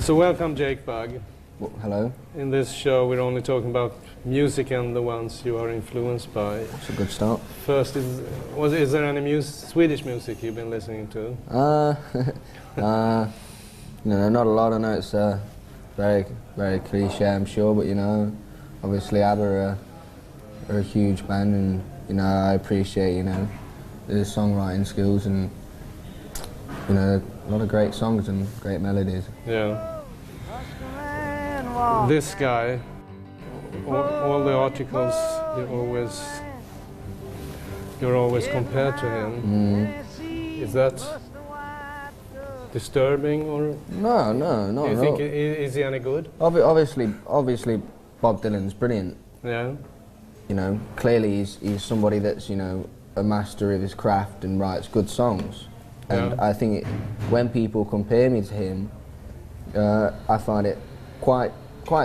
So welcome, Jake Bugg. Well, hello. In this show we're only talking about music and the ones you are influenced by. That's a good start. First, is there any Swedish music you've been listening to? No, not a lot. I know it's very, very cliche, I'm sure, but obviously ABBA are a huge band, and I appreciate their songwriting skills and a lot of great songs and great melodies. Yeah. This guy, all the articles, you're always compared to him. Is that disturbing, or? No, not Do you at think all. Is he any good? Obviously, Bob Dylan's brilliant. Yeah. Clearly he's somebody that's a master of his craft and writes good songs. And Yeah. I think when people compare me to him, I find it quite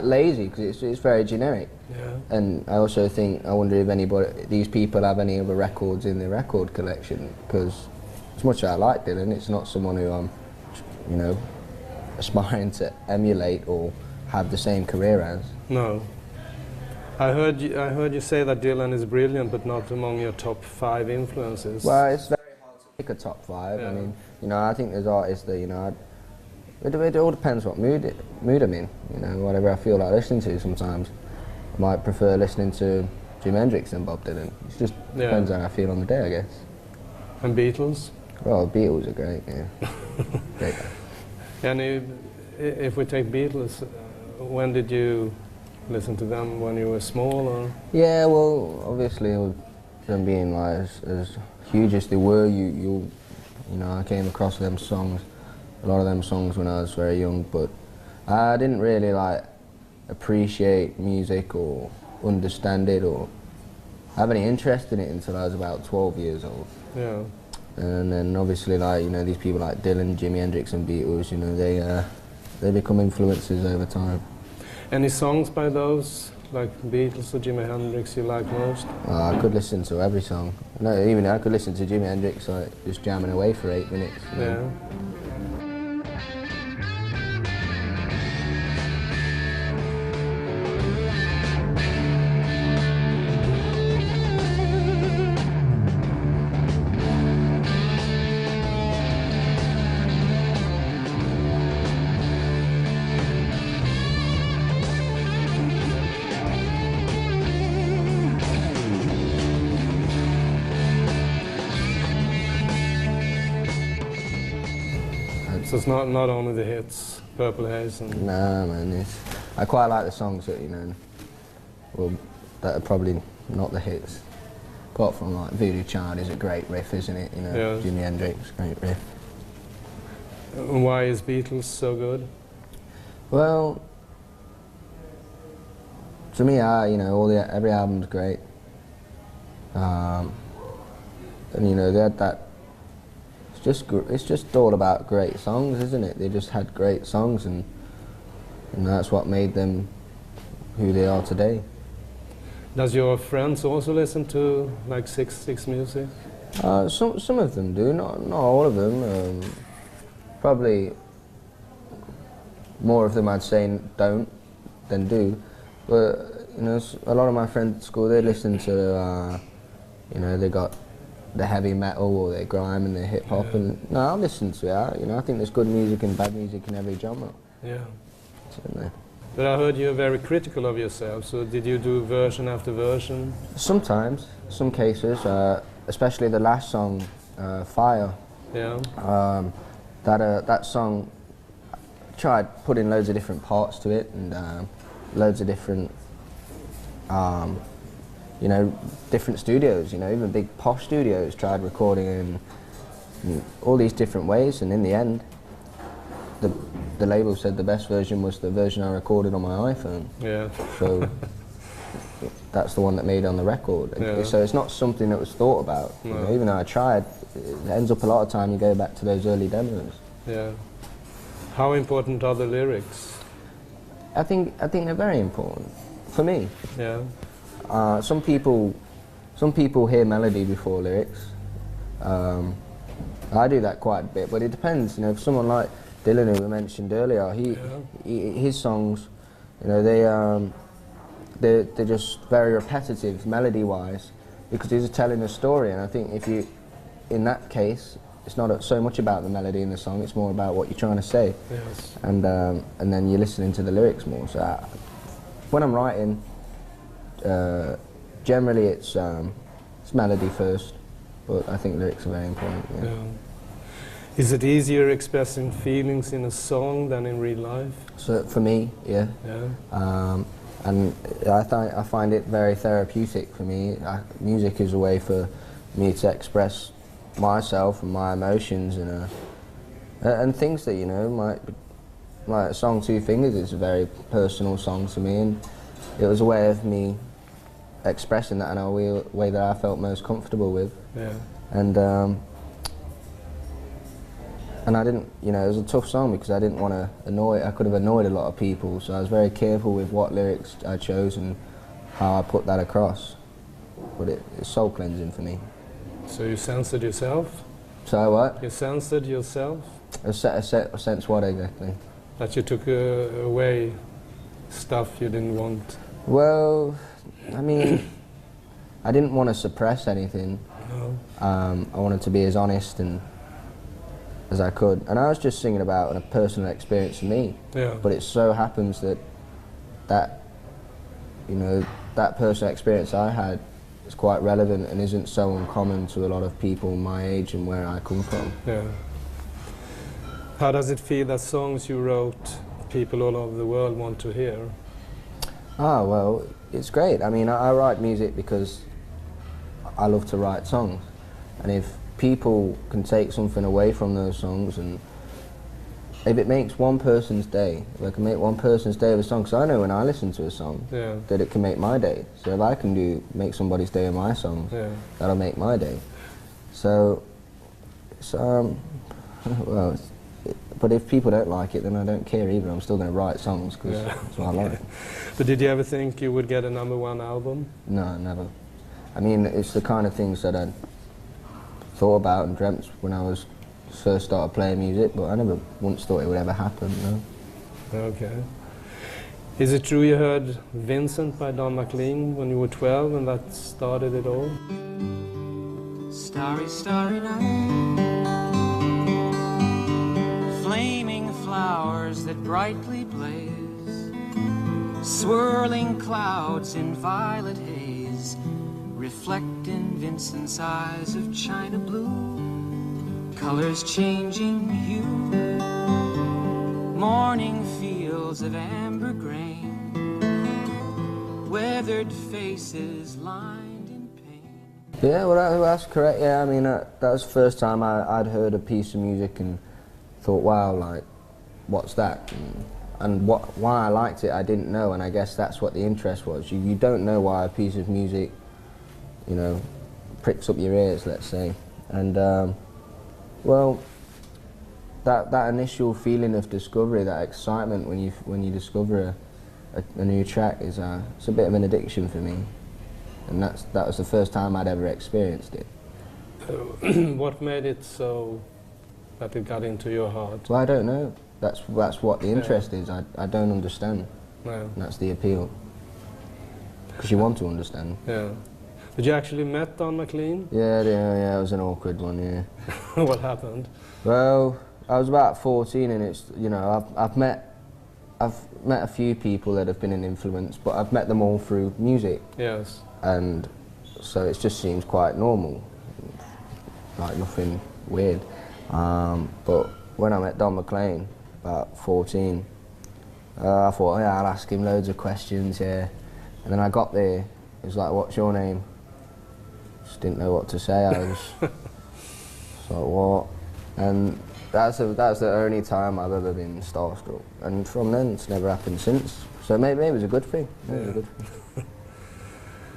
lazy because it's very generic. Yeah. And I also think, I wonder if these people have any other records in their record collection, because as much as I like Dylan, it's not someone who I'm, aspiring to emulate or have the same career as. No. I heard you say that Dylan is brilliant, but not among your top 5 influences. Well, it's very hard to pick a top 5. Yeah. I mean, I think there's artists that, it all depends what mood I'm in. Whatever I feel like listening to sometimes. I might prefer listening to Jimi Hendrix than Bob Dylan. It just depends how I feel on the day, I guess. And Beatles? Well, Beatles are great, yeah. Great. And if we take Beatles, when did you listen to them? When you were small, or? Yeah, well, obviously, with them being like as huge as they were, I came across them songs, a lot of them songs when I was very young, but I didn't really appreciate music or understand it or have any interest in it until I was about 12 years old. Yeah. And then obviously these people like Dylan, Jimi Hendrix and Beatles, they become influences over time. Any songs by those, like Beatles or Jimi Hendrix, you like most? I could listen to every song. No, even I could listen to Jimi Hendrix just jamming away for 8 minutes. Yeah. So it's not only the hits, Purple Haze and... Nah, man, I quite like the songs that, that are probably not the hits. Apart from Voodoo Child is a great riff, isn't it? Yeah. Jimi Hendrix, great riff. And why is Beatles so good? Well, to me, every album's great. And they had that. It's just all about great songs, isn't it? They just had great songs, and that's what made them who they are today. Does your friends also listen to six music? Some of them do, not all of them. Probably more of them I'd say don't than do. But a lot of my friends at school, they listen to they got the heavy metal or their grime and their hip hop, and I listen to it. I think there's good music and bad music in every genre. Yeah. Certainly. But I heard you're very critical of yourself, so did you do version after version? Sometimes, some cases, especially the last song, Fire. Yeah. That song, tried putting loads of different parts to it and loads of different different studios, even big posh studios tried recording in all these different ways, and in the end, the label said the best version was the version I recorded on my iPhone. Yeah. So that's the one that made it on the record. Yeah. So it's not something that was thought about. No. Even though I tried, it ends up a lot of time you go back to those early demos. Yeah. How important are the lyrics? I think they're very important for me. Yeah. Some people hear melody before lyrics. I do that quite a bit, but it depends. If someone like Dylan, who we mentioned earlier, his songs, you know, they're just very repetitive melody-wise because he's telling a story. And I think if you, in that case, it's not so much about the melody in the song; it's more about what you're trying to say. Yes. And then you're listening to the lyrics more. So when I'm writing, generally it's melody first, but I think lyrics are very important. Yeah. Yeah. Is it easier expressing feelings in a song than in real life? So for me, yeah. Yeah. And I find it very therapeutic for me. Music is a way for me to express myself and my emotions and things that, you know, like a song Two Fingers is a very personal song to me, and it was a way of me expressing that in a way that I felt most comfortable with. Yeah. And I didn't, you know, it was a tough song because I didn't want to I could have annoyed a lot of people, so I was very careful with what lyrics I chose and how I put that across. But it's soul cleansing for me. So you censored yourself? So what? You censored yourself? A sense what exactly? That you took away stuff you didn't want? Well, I mean, I didn't want to suppress anything. No. I wanted to be as honest as I could, and I was just singing about a personal experience for me. Yeah. But it so happens that you know, that personal experience I had is quite relevant and isn't so uncommon to a lot of people my age and where I come from. Yeah. How does it feel that songs you wrote people all over the world want to hear? Ah, well, it's great. I mean, I write music because I love to write songs, and if people can take something away from those songs, and if it makes one person's day, if I can make one person's day of a song, because I know when I listen to a song that it can make my day. So if I can make somebody's day of my songs, that'll make my day. So well, but if people don't like it, then I don't care either. I'm still going to write songs because that's what I like. But did you ever think you would get a #1 album? No, never. I mean, it's the kind of things that I thought about and dreamt when I was first started playing music, but I never once thought it would ever happen, no. Okay. Is it true you heard Vincent by Don McLean when you were 12 and that started it all? Starry, starry night, flaming flowers that brightly blaze, swirling clouds in violet haze, reflect in Vincent's eyes of china blue, colors changing hue, morning fields of amber grain, weathered faces lined in pain. Yeah, well that's correct, yeah. I mean, that was the first time I'd heard a piece of music and thought, wow, like, what's that? And why I liked it, I didn't know, and I guess that's what the interest was. You don't know why a piece of music, you know, pricks up your ears, let's say. And well, that initial feeling of discovery, that excitement when you discover a new track it's a bit of an addiction for me, and that was the first time I'd ever experienced it. What made it so that it got into your heart? Well, I don't know. That's what the interest is. I don't understand. No. And that's the appeal. Because you want to understand. Yeah. Did you actually met Don McLean? Yeah, it was an awkward one, yeah. What happened? Well, I was about 14, and it's, you know, I've met a few people that have been an influence, but I've met them all through music. Yes. And so it just seems quite normal, like nothing weird. But when I met Don McLean, about 14, I thought, yeah, I'll ask him loads of questions, yeah. And then I got there, he was like, what's your name? Just didn't know what to say. I was like, what? And that's the only time I've ever been starstruck. And from then, it's never happened since. So maybe it was a good thing. Maybe it was a good thing.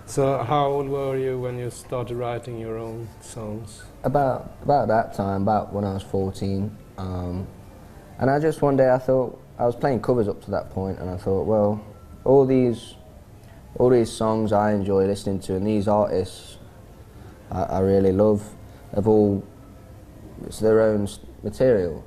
So how old were you when you started writing your own songs? About that time, about when I was 14. And I just one day I thought, I was playing covers up to that point, and I thought, well, all these songs I enjoy listening to, and these artists I really love, it's their own material,